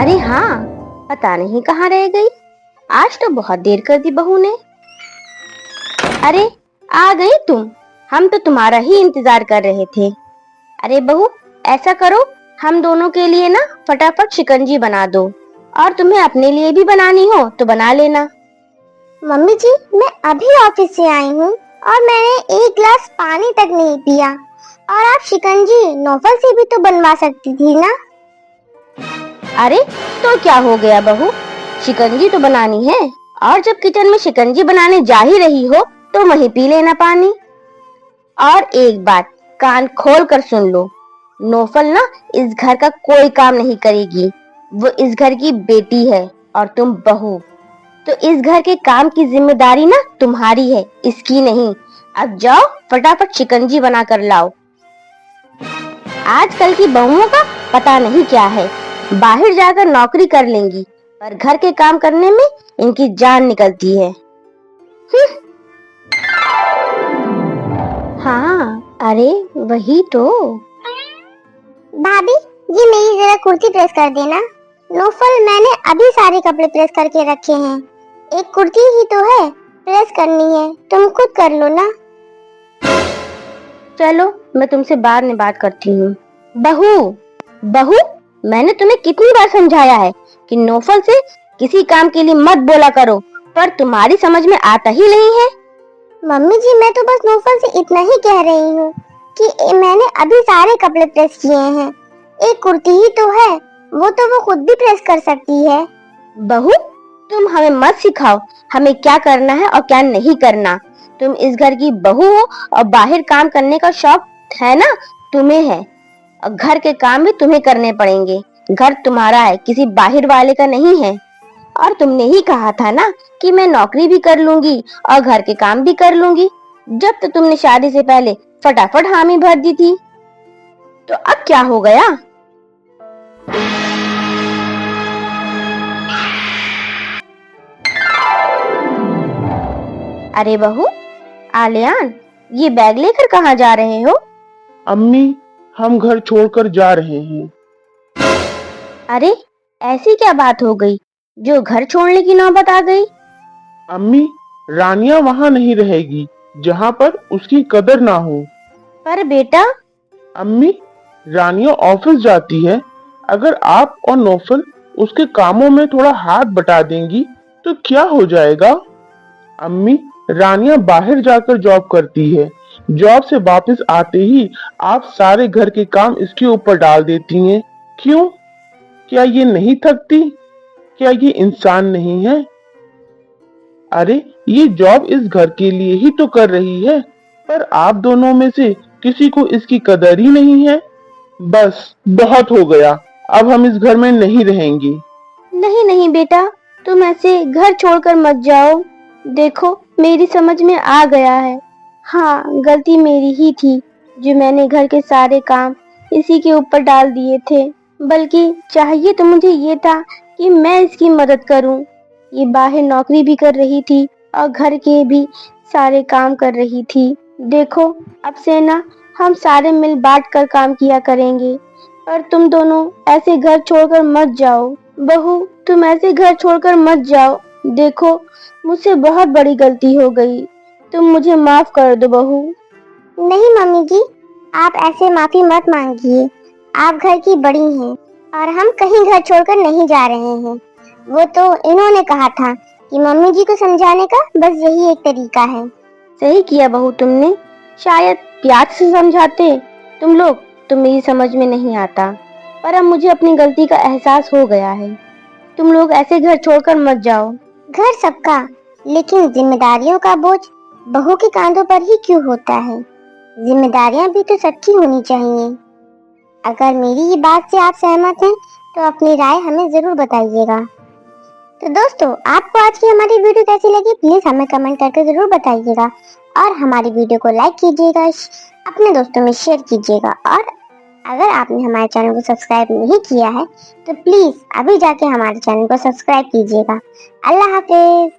अरे हाँ, पता नहीं कहाँ रह गई। आज तो बहुत देर कर दी बहू ने। अरे आ गई तुम, हम तो तुम्हारा ही इंतजार कर रहे थे। अरे बहू, ऐसा करो, हम दोनों के लिए ना फटाफट शिकंजी बना दो, और तुम्हें अपने लिए भी बनानी हो तो बना लेना। मम्मी जी, मैं अभी ऑफिस से आई हूँ और मैंने एक गिलास पानी तक नहीं पिया, और आप शिकंजी नौफल से भी तो बनवा सकती थी ना। अरे तो क्या हो गया बहू, शिकंजी तो बनानी है, और जब किचन में शिकंजी बनाने जा ही रही हो तो वहीं पी लेना पानी। और एक बात कान खोल कर सुन लो, नौफल ना इस घर का कोई काम नहीं करेगी। वो इस घर की बेटी है और तुम बहू, तो इस घर के काम की जिम्मेदारी ना तुम्हारी है, इसकी नहीं। अब जाओ फटाफट शिकंजी बना कर लाओ। आजकल की बहुओं का पता नहीं क्या है, बाहर जाकर नौकरी कर लेंगी पर घर के काम करने में इनकी जान निकलती है। हाँ, अरे वही तो। भाभी, ये मेरी जरा कुर्ती प्रेस कर देना। नौफल, मैंने अभी सारे कपड़े प्रेस करके रखे हैं। एक कुर्ती ही तो है, प्रेस करनी है, तुम खुद कर लो ना। चलो, मैं तुमसे बाद में बात करती हूँ। बहू, बहू, मैंने तुम्हें कितनी बार समझाया है कि नौफल से किसी काम के लिए मत बोला करो, पर तुम्हारी समझ में आता ही नहीं है। मम्मी जी, मैं तो बस नौफल से इतना ही कह रही हूँ कि मैंने अभी सारे कपड़े प्रेस किए हैं। एक कुर्ती ही तो है, वो तो वो खुद भी प्रेस कर सकती है। बहू, तुम हमें मत सिखाओ हमें क्या करना है और क्या नहीं करना। तुम इस घर की बहू हो और बाहर काम करने का शौक है ना तुम्हें है, और घर के काम भी तुम्हें करने पड़ेंगे। घर तुम्हारा है, किसी बाहर वाले का नहीं है। और तुमने ही कहा था ना कि मैं नौकरी भी कर लूंगी और घर के काम भी कर लूंगी, जब तो तुमने शादी से पहले फटाफट हामी भर दी थी। तो अब क्या हो गया? अरे बहू, आलियान, ये बैग लेकर कहाँ जा रहे हो? अम्मी, हम घर छोड़कर जा रहे हैं। अरे ऐसी क्या बात हो गई जो घर छोड़ने की नौबत आ गई? अम्मी, रानिया वहाँ नहीं रहेगी जहाँ पर उसकी कदर ना हो। पर बेटा। अम्मी, रानिया ऑफिस जाती है, अगर आप और नौफल उसके कामों में थोड़ा हाथ बटा देंगी तो क्या हो जाएगा। अम्मी, रानिया बाहर जाकर जॉब करती है, जॉब से वापस आते ही आप सारे घर के काम इसके ऊपर डाल देती हैं। क्यों? क्या ये नहीं थकती? क्या ये इंसान नहीं है? अरे ये जॉब इस घर के लिए ही तो कर रही है, पर आप दोनों में से किसी को इसकी कदर ही नहीं है। बस बहुत हो गया, अब हम इस घर में नहीं रहेंगे। नहीं नहीं बेटा, तुम ऐसे घर छोड़कर मत जाओ। देखो, मेरी समझ में आ गया है। हाँ, गलती मेरी ही थी जो मैंने घर के सारे काम इसी के ऊपर डाल दिए थे। बल्कि चाहिए तो मुझे ये था कि मैं इसकी मदद करूं। ये बाहर नौकरी भी कर रही थी और घर के भी सारे काम कर रही थी। देखो, अब से ना हम सारे मिल बांट कर काम किया करेंगे। पर तुम दोनों ऐसे घर छोड़कर मत जाओ। बहू, तुम ऐसे घर छोड़कर मत जाओ। देखो, मुझसे बहुत बड़ी गलती हो गई, तुम मुझे माफ कर दो बहू। नहीं मम्मी जी, आप ऐसे माफी मत मांगिए। आप घर की बड़ी हैं और हम कहीं घर छोड़कर नहीं जा रहे हैं। वो तो इन्होंने कहा था कि मम्मी जी को समझाने का बस यही एक तरीका है। सही किया बहू तुमने, शायद प्यार से समझाते तुम लोग तो मेरी समझ में नहीं आता, पर अब मुझे अपनी गलती का एहसास हो गया है। तुम लोग ऐसे घर छोड़कर मत जाओ। घर सबका, लेकिन जिम्मेदारियों का बोझ बहू के कांधों पर ही क्यों होता है? जिम्मेदारियां भी तो सबकी होनी चाहिए। अगर मेरी ये बात से आप सहमत हैं तो अपनी राय हमें जरूर बताइएगा। तो दोस्तों, आपको आज की हमारी वीडियो कैसी लगी प्लीज हमें कमेंट करके जरूर बताइएगा, और हमारी वीडियो को लाइक कीजिएगा, अपने दोस्तों में शेयर कीजिएगा, और अगर आपने हमारे चैनल को सब्सक्राइब नहीं किया है तो प्लीज अभी जाके हमारे चैनल को सब्सक्राइब कीजिएगा। अल्लाह हाफिज।